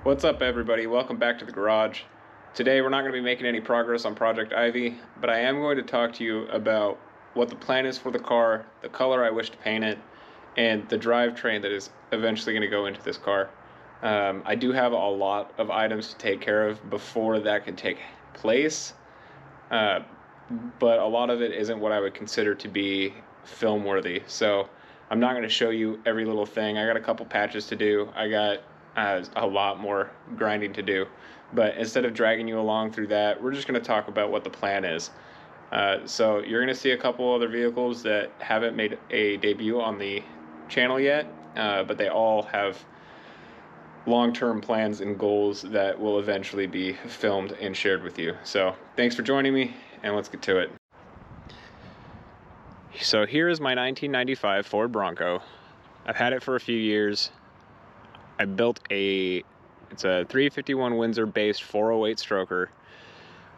What's up, everybody? Welcome back to the garage. Today we're not going to be making any progress on Project Ivy, but I am going to talk to you about what the plan is for the car, the color I wish to paint it, and the drivetrain that is eventually going to go into this car. I do have a lot of items to take care of before that can take place, but a lot of it isn't what I would consider to be film worthy. So I'm not going to show you every little thing. I got a couple patches to do. I got a lot more grinding to do. But instead of dragging you along through that, we're just going to talk about what the plan is. So you're going to see a couple other vehicles that haven't made a debut on the channel yet, but they all have long-term plans and goals that will eventually be filmed and shared with you. So thanks for joining me, and let's get to it. So here is my 1995 Ford Bronco. I've had it for a few years. I built it's a 351 Windsor based 408 stroker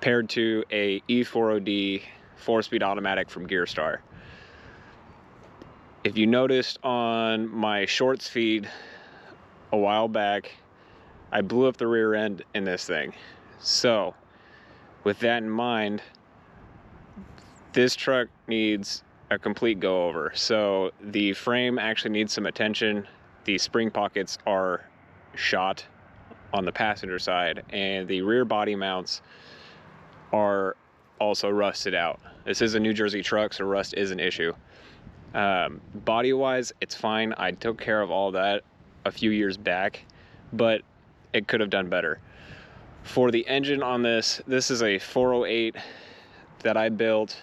paired to a E4OD 4-speed automatic from Gearstar. If you noticed on my shorts feed a while back, I blew up the rear end in this thing. So with that in mind, this truck needs a complete go over. So the frame actually needs some attention. The spring pockets are shot on the passenger side, and the rear body mounts are also rusted out. This is a New Jersey truck, so rust is an issue. Body wise, it's fine. I took care of all that a few years back, but it could have done better. For the engine on this is a 408 that I built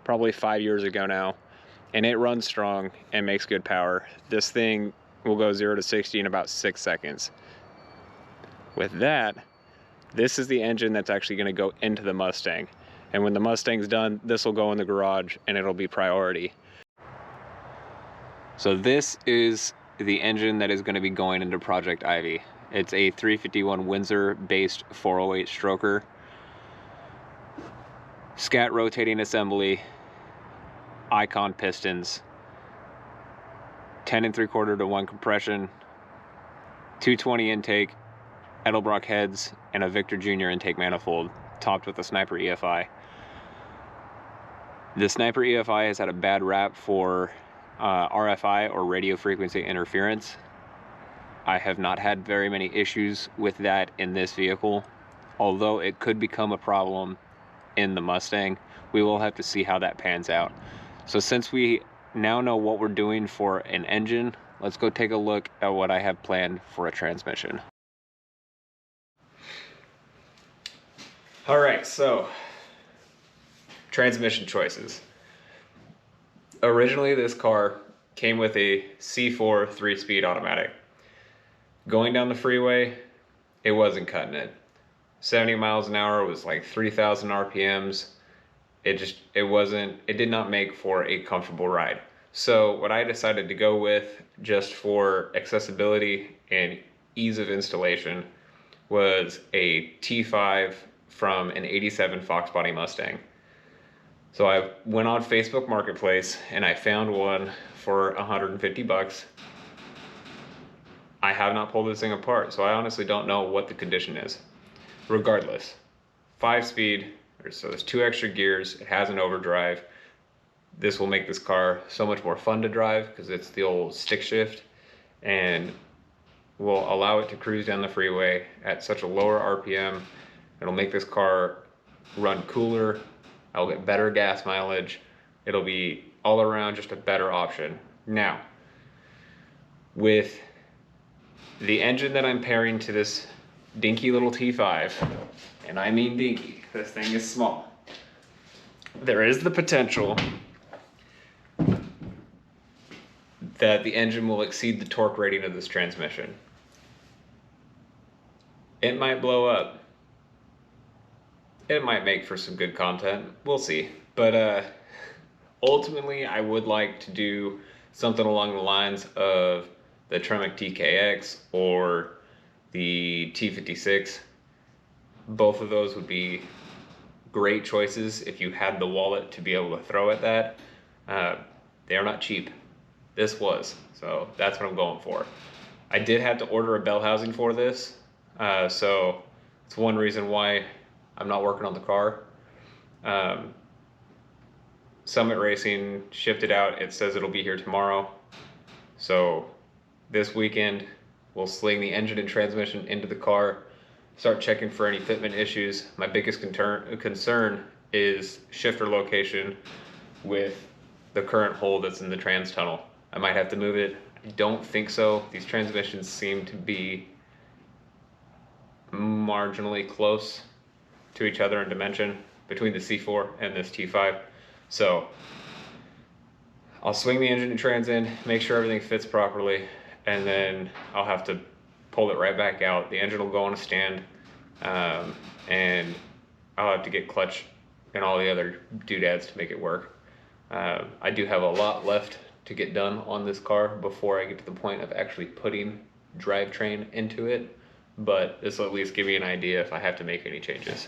probably 5 years ago now, and it runs strong and makes good power. This thing will go 0 to 60 in about 6 seconds. With that, this is the engine that's actually going to go into the Mustang, and when the Mustang's done, this will go in the garage and it'll be priority. So this is the engine that is going to be going into Project Ivy. It's a 351 Windsor based 408 stroker, scat rotating assembly, Icon pistons, 10 3/4 to 1 compression, 220 intake, Edelbrock heads, and a Victor Jr. intake manifold, topped with a Sniper EFI. The Sniper EFI has had a bad rap for RFI, or radio frequency interference. I have not had very many issues with that in this vehicle, although it could become a problem in the Mustang. We will have to see how that pans out. So since we now know what we're doing for an engine, let's go take a look at what I have planned for a transmission. All right, so transmission choices. Originally, this car came with a C4 3-speed automatic. Going down the freeway, it wasn't cutting it. 70 miles an hour was like 3,000 RPMs. It did not make for a comfortable ride. So what I decided to go with, just for accessibility and ease of installation, was a T5 from an 87 Fox Body Mustang. So I went on Facebook Marketplace and I found one for 150 bucks. I have not pulled this thing apart, so I honestly don't know what the condition is. Regardless, 5-speed, so there's 2 extra gears, it has an overdrive. This will make this car so much more fun to drive because it's the old stick shift, and will allow it to cruise down the freeway at such a lower RPM. It'll make this car run cooler. I'll get better gas mileage. It'll be all around just a better option. Now, with the engine that I'm pairing to this dinky little T5, and I mean dinky, this thing is small, there is the potential that the engine will exceed the torque rating of this transmission. It might blow up. It might make for some good content. We'll see. But ultimately, I would like to do something along the lines of the Tremec TKX or the T56. Both of those would be great choices if you had the wallet to be able to throw at that. They are not cheap. This was, so that's what I'm going for. I did have to order a bell housing for this. So it's one reason why I'm not working on the car. Summit Racing shipped it out. It says it'll be here tomorrow. So this weekend, we'll sling the engine and transmission into the car, start checking for any fitment issues. My biggest concern is shifter location with the current hole that's in the trans tunnel. I might have to move it. I don't think so. These transmissions seem to be marginally close to each other in dimension between the C4 and this T5. So I'll swing the engine and trans in, make sure everything fits properly, and then I'll have to pull it right back out. The engine will go on a stand, and I'll have to get clutch and all the other doodads to make it work. I do have a lot left to get done on this car before I get to the point of actually putting drivetrain into it, but this will at least give you an idea if I have to make any changes.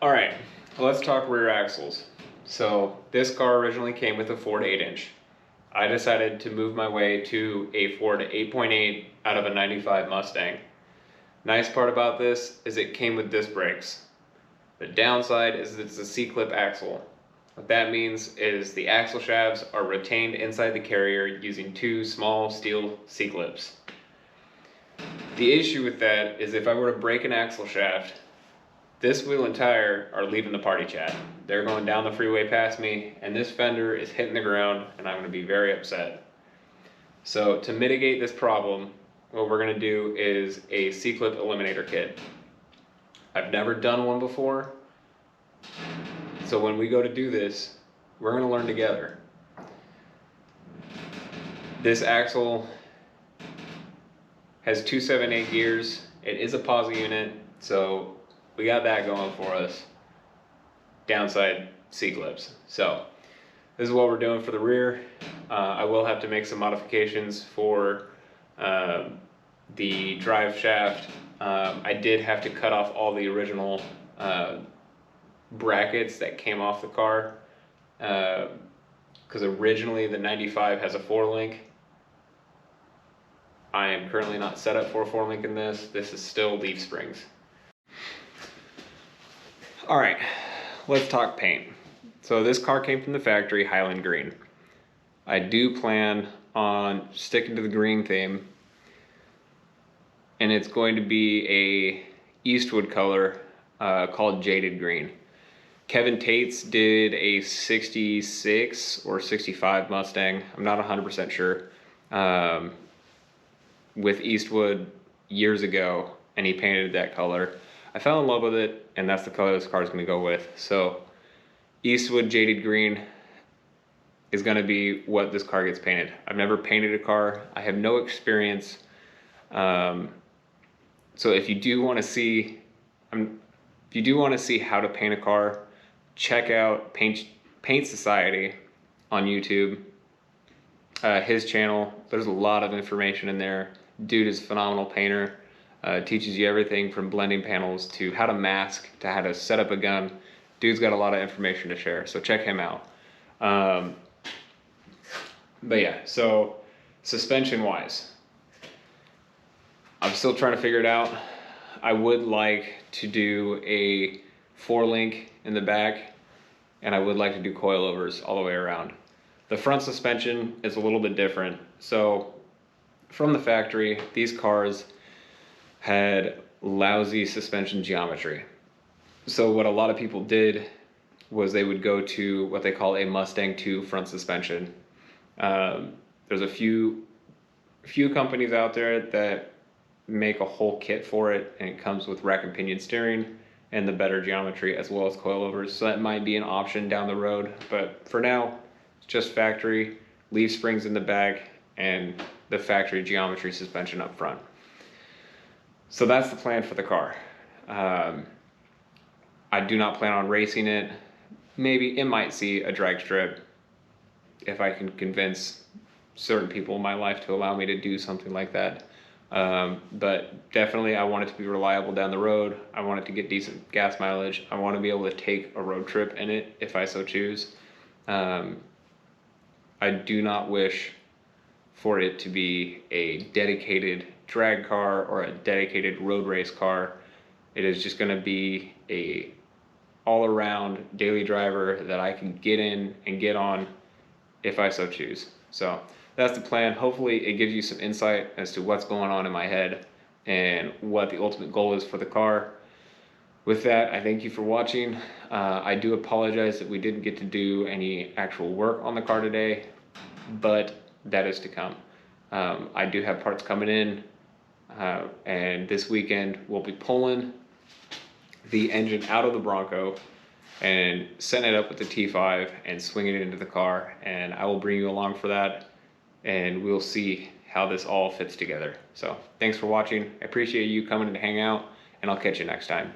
All right, let's talk rear axles. So this car originally came with a 4 to 8 inch. I decided to move my way to a 4 to 8.8 out of a 95 Mustang. Nice part about this is it came with disc brakes. The downside is it's a C-clip axle. What that means is the axle shafts are retained inside the carrier using 2 small steel C-clips. The issue with that is if I were to break an axle shaft, this wheel and tire are leaving the party chat. They're going down the freeway past me, and this fender is hitting the ground, and I'm going to be very upset. So to mitigate this problem, what we're going to do is a C-clip eliminator kit. I've never done one before, so when we go to do this, we're going to learn together. This axle has 278 gears. It is a posi unit, so we got that going for us. Downside, C-clips. So this is what we're doing for the rear. I will have to make some modifications for the drive shaft. I did have to cut off all the original brackets that came off the car, because originally the 95 has a 4-link. I am currently not set up for a 4-link in this. This is still leaf springs. All right, let's talk paint. So this car came from the factory, Highland Green. I do plan on sticking to the green theme, and it's going to be a Eastwood color called Jaded Green. Kevin Tates did a 66 or 65 Mustang, I'm not 100% sure, with Eastwood years ago, and he painted that color. I fell in love with it, and that's the color this car is going to go with. So Eastwood Jaded Green is going to be what this car gets painted. I've never painted a car. I have no experience. So if you do want to see, how to paint a car, check out Paint Society on YouTube. His channel. There's a lot of information in there. Dude is a phenomenal painter. Teaches you everything from blending panels to how to mask to how to set up a gun. Dude's got a lot of information to share, so check him out. But yeah, so suspension wise, I'm still trying to figure it out. I would like to do a 4-link in the back, and I would like to do coilovers all the way around. The front suspension is a little bit different. So from the factory, these cars had lousy suspension geometry. So what a lot of people did was they would go to what they call a Mustang 2 front suspension. There's a few companies out there that make a whole kit for it, and it comes with rack and pinion steering and the better geometry as well as coilovers. So that might be an option down the road, but for now, it's just factory, leaf springs in the back, and the factory geometry suspension up front. So that's the plan for the car. I do not plan on racing it. Maybe it might see a drag strip if I can convince certain people in my life to allow me to do something like that. But definitely I want it to be reliable down the road. I want it to get decent gas mileage. I want to be able to take a road trip in it if I so choose. I do not wish for it to be a dedicated drag car or a dedicated road race car. It is just going to be a all-around daily driver that I can get in and get on if I so choose. So that's the plan. Hopefully it gives you some insight as to what's going on in my head and what the ultimate goal is for the car. With that, I thank you for watching. I do apologize that we didn't get to do any actual work on the car today, but that is to come. I do have parts coming in, and this weekend we'll be pulling the engine out of the Bronco and setting it up with the T5 and swinging it into the car, and I will bring you along for that, and we'll see how this all fits together. So thanks for watching. I appreciate you coming to hang out, and I'll catch you next time.